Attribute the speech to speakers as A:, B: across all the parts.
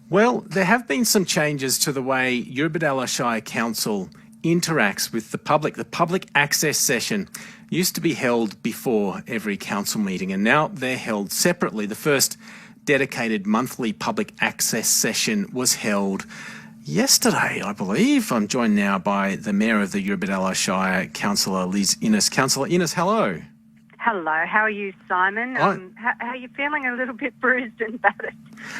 A: Well, there have been some changes to the way Eurobodalla Shire Council interacts with the public. The public access session used to be held before every council meeting, and now they're held separately. The first dedicated monthly public access session was held yesterday, I believe. I'm joined now by the Mayor of the Eurobodalla Shire, Councillor Liz Innes. Councillor Innes, hello.
B: Hello, how are you, Simon? How are you feeling? A little bit bruised and battered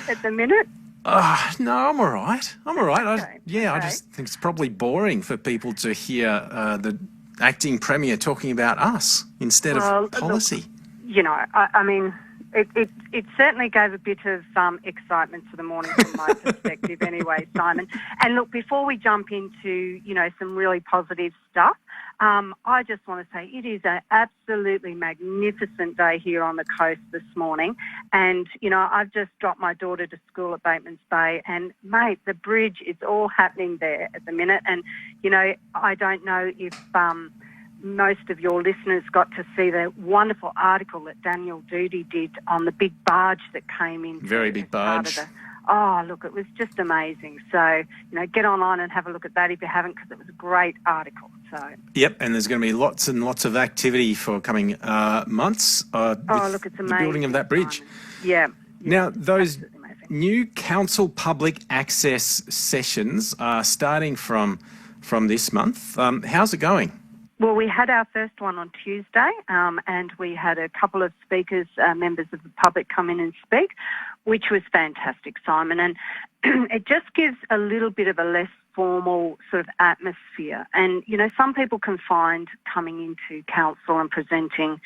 B: at the minute?
A: No, I'm all right.
B: Okay.
A: I just think it's probably boring for people to hear the acting Premier talking about us instead of policy.
B: Look, I mean, it certainly gave a bit of excitement to the morning from my perspective anyway, Simon. And look, before we jump into, some really positive stuff, I just want to say it is an absolutely magnificent day here on the coast this morning. And, I've just dropped my daughter to school at Bateman's Bay and, mate, the bridge is all happening there at the minute. And, I don't know if most of your listeners got to see the wonderful article that Daniel Doody did on the big barge that came in.
A: Very big barge.
B: Look, it was just amazing. So, get online and have a look at that if you haven't, because it was a great article. So.
A: Yep, and there's going to be lots and lots of activity for coming months
B: look, it's amazing.
A: The building of that bridge.
B: Yeah.
A: Now, those new council public access sessions are starting from this month. How's it going?
B: Well, we had our first one on Tuesday, and we had a couple of speakers, members of the public, come in and speak, which was fantastic, Simon. And it just gives a little bit of a less formal sort of atmosphere. And, some people can find coming into council and presenting,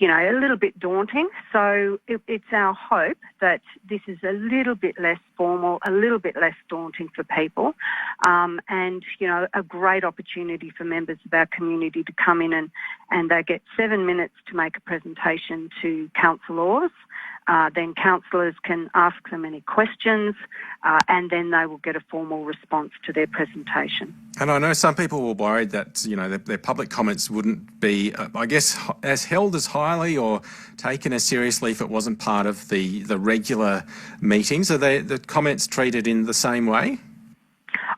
B: a little bit daunting. So it's our hope that this is a little bit less formal, a little bit less daunting for people, and, a great opportunity for members of our community to come in and they get 7 minutes to make a presentation to councillors. Then councillors can ask them any questions, and then they will get a formal response to their presentation.
A: And I know some people were worried that, their public comments wouldn't be, as held as highly or taken as seriously if it wasn't part of the regular meetings. Are the comments treated in the same way?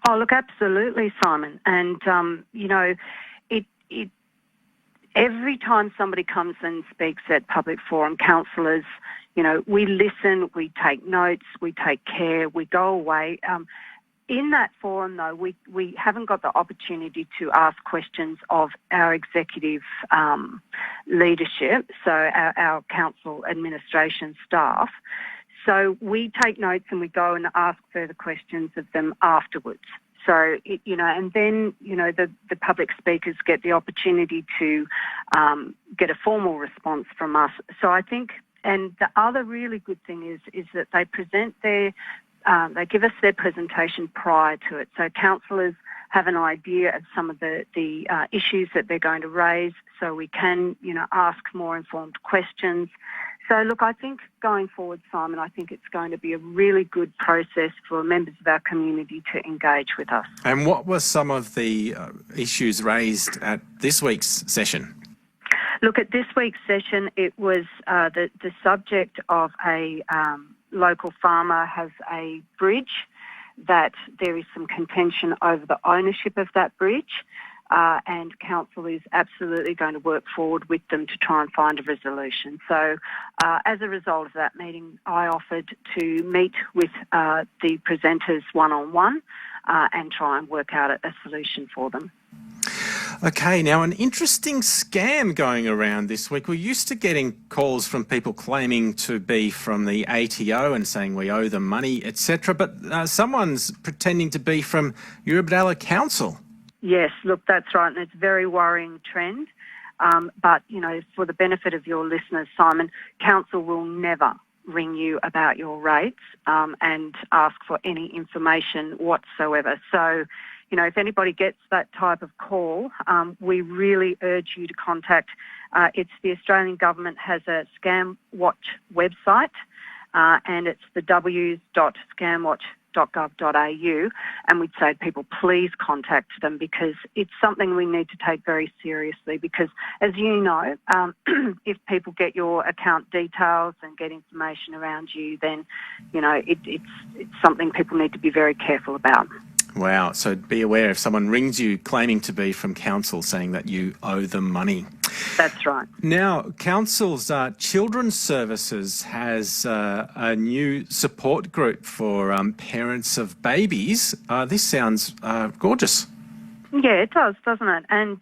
B: Oh, look, absolutely, Simon. And, every time somebody comes and speaks at public forum, councillors, we listen, we take notes, we take care, we go away. In that forum, though, we haven't got the opportunity to ask questions of our executive leadership, so our council administration staff. So we take notes and we go and ask further questions of them afterwards. So, and then, the public speakers get the opportunity to get a formal response from us. So I think, and the other really good thing is that they present they give us their presentation prior to it. So councillors have an idea of some of the issues that they're going to raise, so we can, ask more informed questions. So, look, I think going forward, Simon, I think it's going to be a really good process for members of our community to engage with us.
A: And what were some of the issues raised at this week's session?
B: Look, at this week's session, it was the subject of a local farmer has a bridge that there is some contention over the ownership of that bridge. And council is absolutely going to work forward with them to try and find a resolution. So as a result of that meeting, I offered to meet with the presenters one-on-one and try and work out a solution for them.
A: Okay, now an interesting scam going around this week. We're used to getting calls from people claiming to be from the ATO and saying we owe them money, etc. But someone's pretending to be from Eurobodalla Council.
B: Yes, look, that's right, and it's a very worrying trend. But, for the benefit of your listeners, Simon, council will never ring you about your rates and ask for any information whatsoever. So, if anybody gets that type of call, we really urge you to contact. It's the Australian Government has a Scam Watch website, and it's the w.scamwatch.com. sth.gov.au, and we'd say to people, please contact them, because it's something we need to take very seriously, because, as you know, if people get your account details and get information around you, then, it's something people need to be very careful about.
A: Wow. So be aware if someone rings you claiming to be from council saying that you owe them money.
B: That's right.
A: Now, council's Children's Services has a new support group for parents of babies. This sounds gorgeous.
B: Yeah, it does, doesn't it? And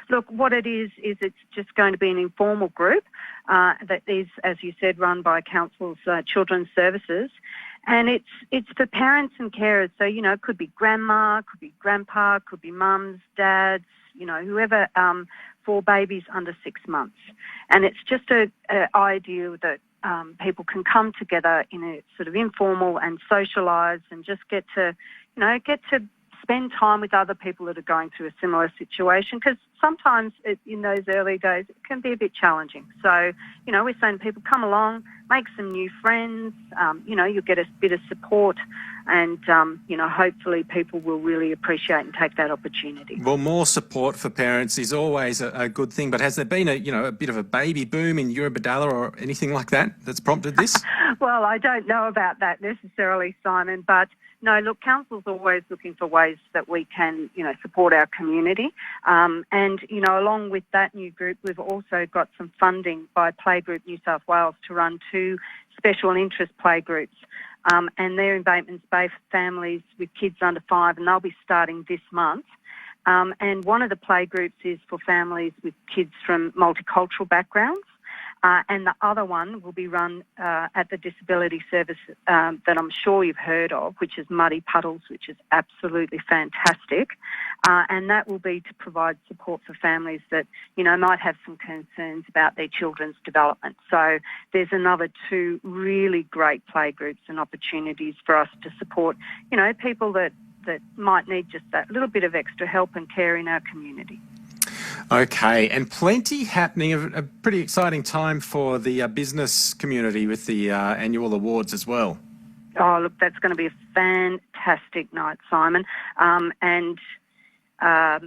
B: look, what it is it's just going to be an informal group that is, as you said, run by council's Children's Services. And it's for parents and carers. So, it could be grandma, could be grandpa, could be mums, dads, whoever, for babies under 6 months. And it's just an idea that people can come together in a sort of informal and socialise and just get to spend time with other people that are going through a similar situation, because sometimes in those early days it can be a bit challenging. So, we're saying to people, come along, make some new friends, you'll get a bit of support, and, hopefully people will really appreciate and take that opportunity.
A: Well, more support for parents is always a good thing, but has there been a bit of a baby boom in Eurobodalla or anything like that that's prompted this?
B: Well, I don't know about that necessarily, Simon, but no, look, council's always looking for ways that we can, support our community. And, along with that new group, we've also got some funding by Playgroup New South Wales to run 2 special interest playgroups. And they're in Bateman's Bay for families with kids under 5, and they'll be starting this month. And one of the playgroups is for families with kids from multicultural backgrounds. And the other one will be run at the disability service that I'm sure you've heard of, which is Muddy Puddles, which is absolutely fantastic. And that will be to provide support for families that, might have some concerns about their children's development. So there's another 2 really great playgroups and opportunities for us to support, people that might need just that little bit of extra help and care in our community.
A: Okay, and plenty happening, a pretty exciting time for the business community with the annual awards as well.
B: Oh, look, that's going to be a fantastic night, Simon. And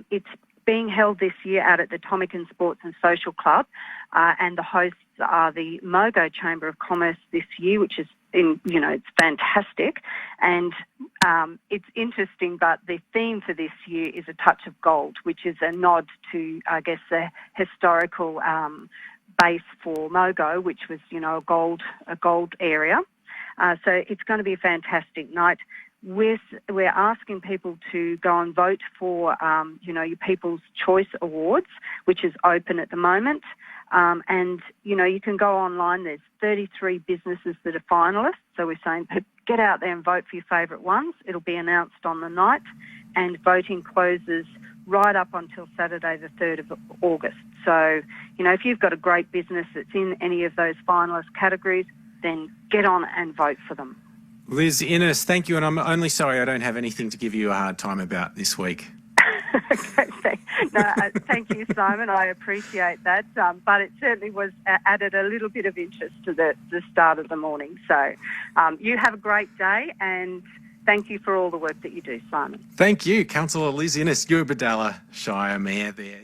B: it's being held this year out at the Tomican Sports and Social Club, and the hosts are the Mogo Chamber of Commerce this year, which is it's fantastic. And it's interesting, but the theme for this year is a touch of gold, which is a nod to, I guess, the historical base for Mogo, which was, a gold area. So it's going to be a fantastic night. We're asking people to go and vote for, your People's Choice Awards, which is open at the moment. And, you can go online. There's 33 businesses that are finalists. So we're saying get out there and vote for your favourite ones. It'll be announced on the night, and voting closes right up until Saturday the 3rd of August. So, if you've got a great business that's in any of those finalist categories, then get on and vote for them.
A: Liz Innes, thank you, and I'm only sorry I don't have anything to give you a hard time about this week.
B: Thank you, Simon. I appreciate that. But it certainly was added a little bit of interest to the start of the morning. So you have a great day, and thank you for all the work that you do, Simon.
A: Thank you, Councillor Liz Innes, Eurobodalla Shire Mayor there.